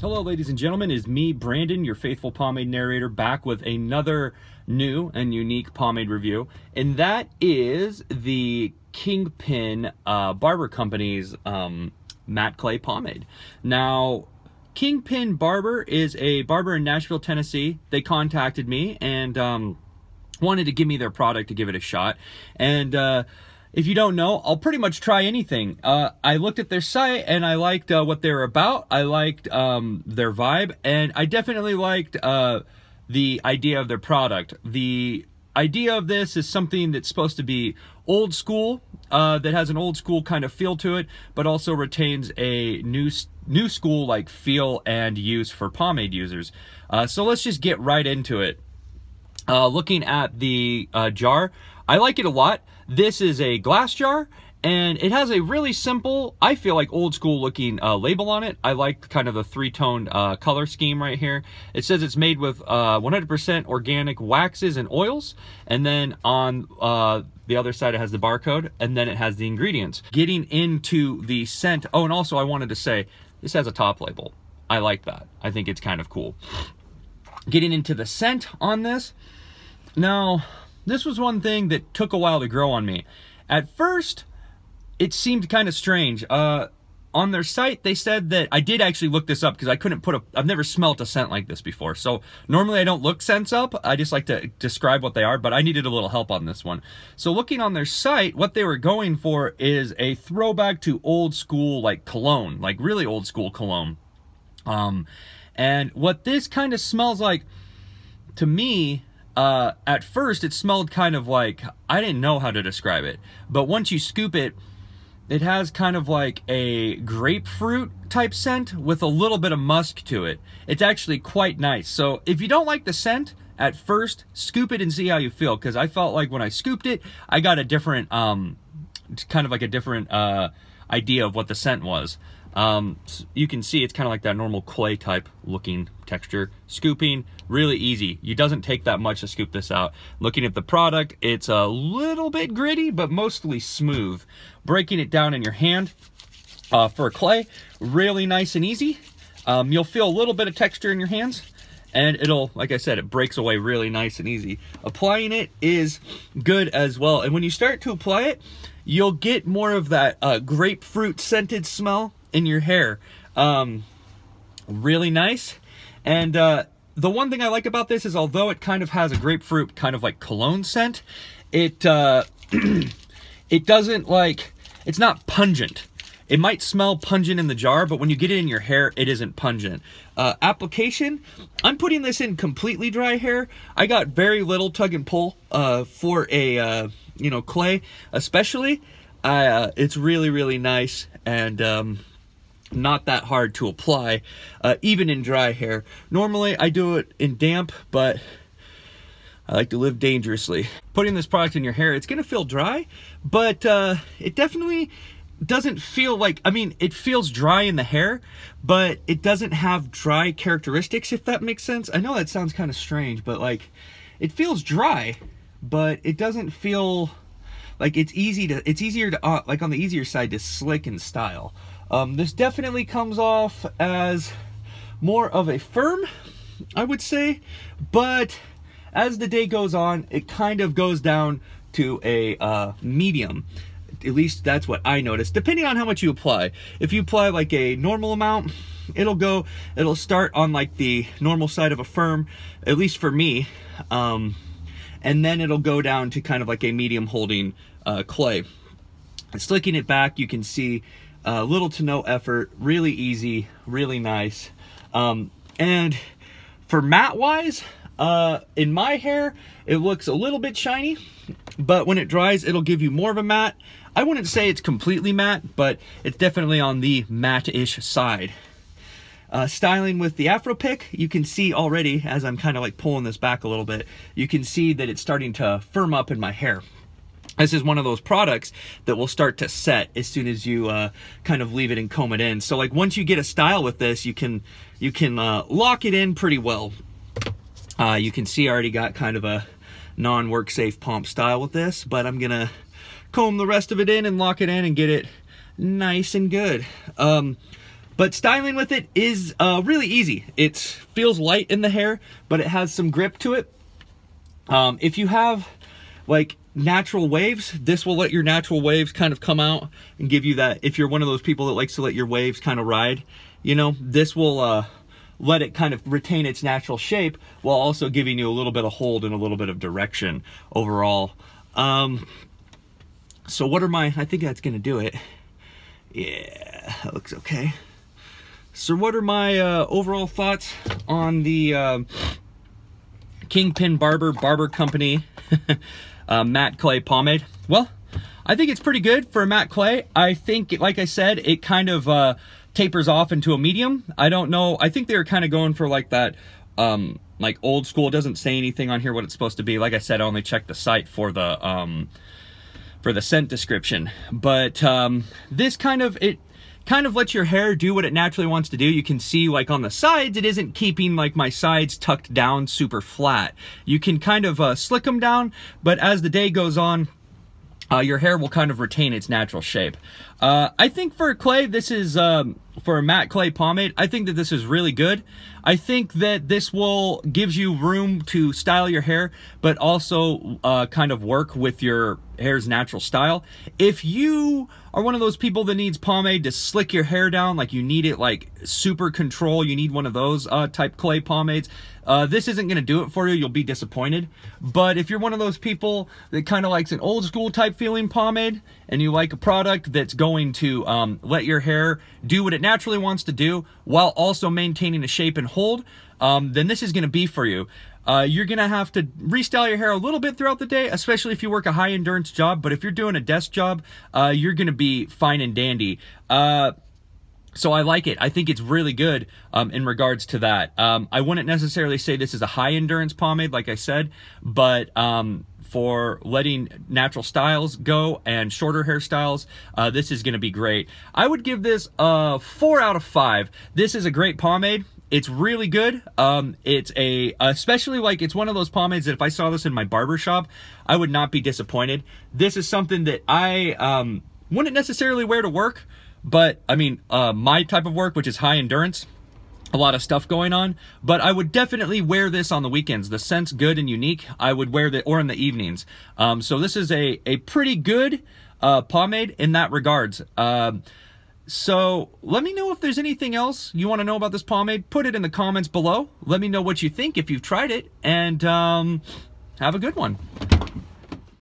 Hello, ladies and gentlemen. It is me, Brandon, your faithful pomade narrator, back with another new and unique pomade review, and that is the Kingpin Barber Company's matte clay pomade. Now, Kingpin Barber is a barber in Nashville, Tennessee. They contacted me and wanted to give me their product to give it a shot. And if you don't know, I'll pretty much try anything. I looked at their site and I liked what they were about. I liked their vibe, and I definitely liked the idea of their product. The idea of this is something that's supposed to be old school, that has an old school kind of feel to it, but also retains a new school like feel and use for pomade users. So let's just get right into it. Looking at the jar, I like it a lot. This is a glass jar, and it has a really simple, I feel like old school looking label on it. I like kind of the three-toned color scheme right here. It says it's made with 100% organic waxes and oils, and then on the other side it has the barcode, and then it has the ingredients. Getting into the scent, oh, and also I wanted to say, this has a top label. I like that. I think it's kind of cool. Getting into the scent on this, now, this was one thing that took a while to grow on me. At first, it seemed kind of strange. On their site, they said that, I did actually look this up because I couldn't put I've never smelt a scent like this before. So normally I don't look scents up. I just like to describe what they are, but I needed a little help on this one. So looking on their site, what they were going for is a throwback to old school, like cologne, like really old school cologne. And what this kind of smells like, to me, at first it smelled kind of like, I didn't know how to describe it, but once you scoop it, it has kind of like a grapefruit type scent with a little bit of musk to it. It's actually quite nice. So if you don't like the scent at first, scoop it and see how you feel, because I felt like when I scooped it, I got a different kind of like a different idea of what the scent was. So you can see it's kind of like that normal clay type looking texture. Scooping, really easy. It doesn't take that much to scoop this out. Looking at the product, it's a little bit gritty, but mostly smooth. Breaking it down in your hand for clay, really nice and easy. You'll feel a little bit of texture in your hands, and it'll, like I said, it breaks away really nice and easy. Applying it is good as well. And when you start to apply it, you'll get more of that grapefruit scented smell in your hair. Really nice. And the one thing I like about this is, although it kind of has a grapefruit kind of like cologne scent, it it doesn't, like, it's not pungent. It might smell pungent in the jar, but when you get it in your hair, it isn't pungent. Application, I'm putting this in completely dry hair. I got very little tug and pull for a you know, clay especially. It's really, really nice, and not that hard to apply, even in dry hair. Normally I do it in damp, but I like to live dangerously. Putting this product in your hair, it's gonna feel dry, but it definitely doesn't feel like, I mean, it feels dry in the hair, but it doesn't have dry characteristics, if that makes sense. I know that sounds kind of strange, but like, it feels dry, but it doesn't feel like it's easier to, like on the easier side to slick and style. This definitely comes off as more of a firm, I would say, but as the day goes on, it kind of goes down to a medium. At least that's what I noticed, depending on how much you apply. If you apply like a normal amount, it'll start on like the normal side of a firm, at least for me, and then it'll go down to kind of like a medium holding clay. Slicking it back, you can see little to no effort, really easy, really nice. And for matte wise, in my hair, it looks a little bit shiny, but when it dries, it'll give you more of a matte. I wouldn't say it's completely matte, but it's definitely on the matte-ish side. Styling with the Afro pick, you can see already, as I'm kind of like pulling this back a little bit, you can see that it's starting to firm up in my hair. This is one of those products that will start to set as soon as you kind of leave it and comb it in. So like once you get a style with this, you can lock it in pretty well. You can see I already got kind of a non-work safe Pomp style with this, but I'm gonna comb the rest of it in and lock it in and get it nice and good. But styling with it is really easy. It feels light in the hair, but it has some grip to it. If you have like natural waves, this will let your natural waves kind of come out and give you that. If you're one of those people that likes to let your waves kind of ride, you know, this will let it kind of retain its natural shape while also giving you a little bit of hold and a little bit of direction overall. So what are my, I think that's gonna do it. Yeah, that looks okay. So what are my overall thoughts on the Kingpin Barber Company matte clay pomade? Well, I think it's pretty good for a matte clay. I think, like I said, it kind of tapers off into a medium. I don't know. I think they were kind of going for like that, like old school. It doesn't say anything on here what it's supposed to be. Like I said, I only checked the site for the scent description. But this kind of, it kind of lets your hair do what it naturally wants to do. You can see like on the sides, it isn't keeping like my sides tucked down super flat. You can kind of slick them down, but as the day goes on, your hair will kind of retain its natural shape. I think for clay, this is, for a matte clay pomade, I think that this is really good. I think that this will gives you room to style your hair, but also kind of work with your hair's natural style. If you are one of those people that needs pomade to slick your hair down, like you need it like super control, you need one of those type clay pomades, this isn't gonna do it for you. You'll be disappointed. But if you're one of those people that kind of likes an old school type feeling pomade, and you like a product that's going to let your hair do what it naturally wants to do while also maintaining a shape and hold, then this is gonna be for you. You're gonna have to restyle your hair a little bit throughout the day, especially if you work a high endurance job. But if you're doing a desk job, you're gonna be fine and dandy. So I like it. I think it's really good in regards to that. I wouldn't necessarily say this is a high endurance pomade, like I said, but for letting natural styles go and shorter hairstyles, this is gonna be great. I would give this a 4 out of 5. This is a great pomade. It's really good. It's especially like, it's one of those pomades that if I saw this in my barber shop, I would not be disappointed. This is something that I wouldn't necessarily wear to work, but I mean, my type of work, which is high endurance, a lot of stuff going on, but I would definitely wear this on the weekends. The scent's good and unique. I would wear that, or in the evenings. So this is a pretty good pomade in that regards. So let me know if there's anything else you want to know about this pomade. Put it in the comments below. Let me know what you think if you've tried it, and have a good one.